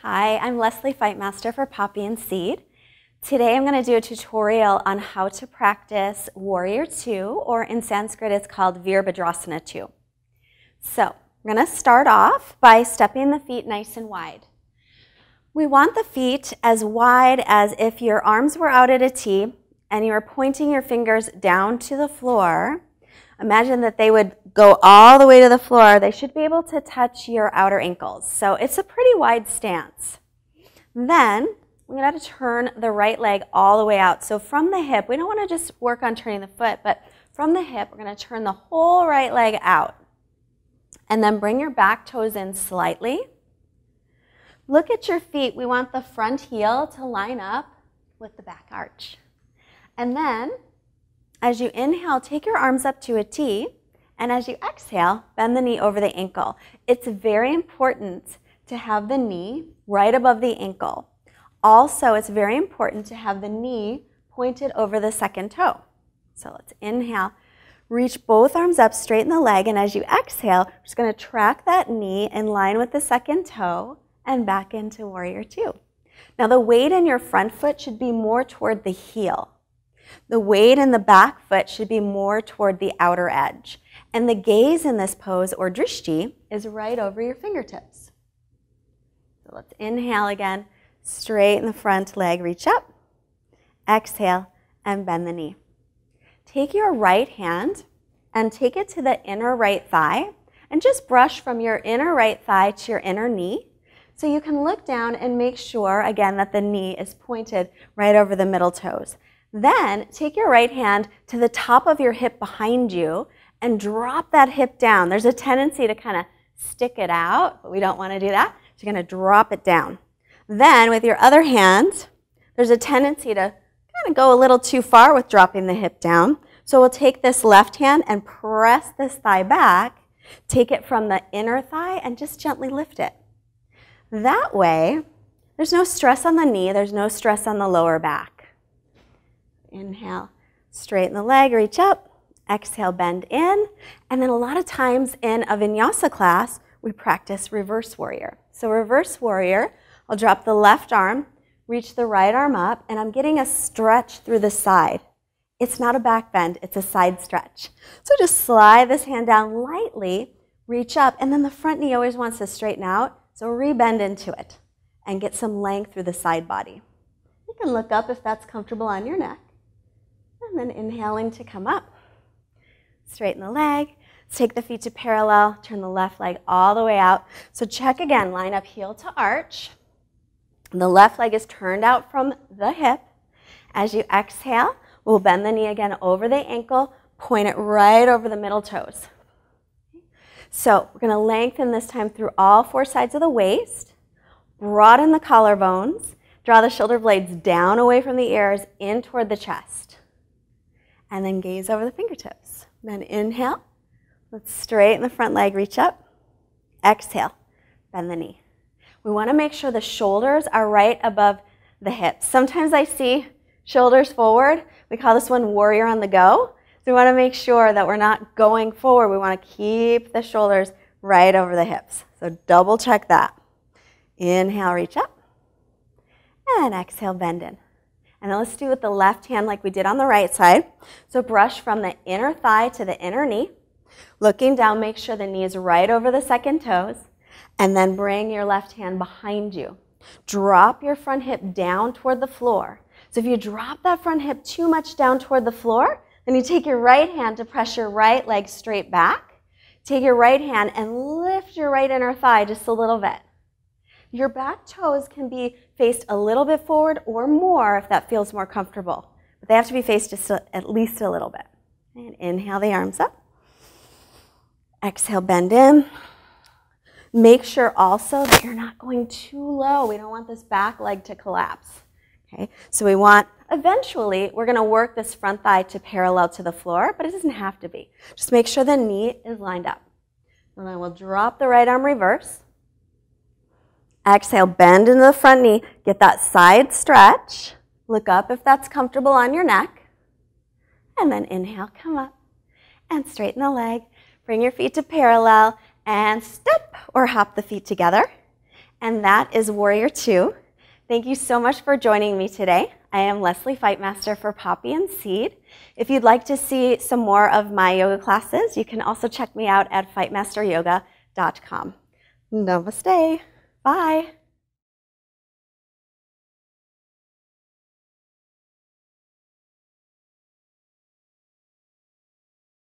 Hi, I'm Leslie, Fight Master for Poppy and Seed. Today I'm going to do a tutorial on how to practice Warrior 2, or in Sanskrit it's called Virabhadra 2. So we're going to start off by stepping the feet nice and wide. We want the feet as wide as if your arms were out at a T and you were pointing your fingers down to the floor. Imagine that they would go all the way to the floor. They should be able to touch your outer ankles. So it's a pretty wide stance. Then we're going to turn the right leg all the way out. So from the hip, we don't want to just work on turning the foot, but from the hip, we're going to turn the whole right leg out. And then bring your back toes in slightly. Look at your feet. We want the front heel to line up with the back arch. And then, as you inhale, take your arms up to a T, and as you exhale, bend the knee over the ankle. It's very important to have the knee right above the ankle. Also, it's very important to have the knee pointed over the second toe. So let's inhale, reach both arms up, straighten the leg, and as you exhale, we're just going to track that knee in line with the second toe and back into Warrior 2. Now the weight in your front foot should be more toward the heel. The weight in the back foot should be more toward the outer edge. And the gaze in this pose, or drishti, is right over your fingertips. So let's inhale again, straighten the front leg, reach up, exhale, and bend the knee. Take your right hand and take it to the inner right thigh, and just brush from your inner right thigh to your inner knee. So you can look down and make sure, again, that the knee is pointed right over the middle toes. Then take your right hand to the top of your hip behind you and drop that hip down. There's a tendency to kind of stick it out, but we don't want to do that. So you're going to drop it down. Then with your other hand, there's a tendency to kind of go a little too far with dropping the hip down. So we'll take this left hand and press this thigh back, take it from the inner thigh and just gently lift it. That way, there's no stress on the knee, there's no stress on the lower back. Inhale, straighten the leg, reach up, exhale, bend in, and then a lot of times in a vinyasa class, we practice reverse warrior. So reverse warrior, I'll drop the left arm, reach the right arm up, and I'm getting a stretch through the side. It's not a back bend, it's a side stretch. So just slide this hand down lightly, reach up, and then the front knee always wants to straighten out, so rebend into it and get some length through the side body. You can look up if that's comfortable on your neck. And then inhaling to come up. Straighten the leg. Take the feet to parallel. Turn the left leg all the way out. So check again. Line up heel to arch. The left leg is turned out from the hip. As you exhale, we'll bend the knee again over the ankle. Point it right over the middle toes. So we're going to lengthen this time through all four sides of the waist. Broaden the collarbones. Draw the shoulder blades down away from the ears, in toward the chest. And then gaze over the fingertips. Then inhale. Let's straighten the front leg, reach up. Exhale, bend the knee. We want to make sure the shoulders are right above the hips. Sometimes I see shoulders forward. We call this one warrior on the go. So we want to make sure that we're not going forward. We want to keep the shoulders right over the hips. So double check that. Inhale, reach up. And exhale, bend in. And then let's do it with the left hand like we did on the right side. So brush from the inner thigh to the inner knee. Looking down, make sure the knee is right over the second toes. And then bring your left hand behind you. Drop your front hip down toward the floor. So if you drop that front hip too much down toward the floor, then you take your right hand to press your right leg straight back. Take your right hand and lift your right inner thigh just a little bit. Your back toes can be faced a little bit forward or more if that feels more comfortable. But they have to be faced just at least a little bit. And inhale the arms up. Exhale, bend in. Make sure also that you're not going too low. We don't want this back leg to collapse. Okay? So we want, eventually, we're going to work this front thigh to parallel to the floor, but it doesn't have to be. Just make sure the knee is lined up. And then we'll drop the right arm reverse. Exhale, bend into the front knee. Get that side stretch. Look up if that's comfortable on your neck. And then inhale, come up. And straighten the leg. Bring your feet to parallel. And step or hop the feet together. And that is Warrior 2. Thank you so much for joining me today. I am Leslie, Fight Master for Poppy and Seed. If you'd like to see some more of my yoga classes, you can also check me out at fightmasteryoga.com. Namaste. Bye.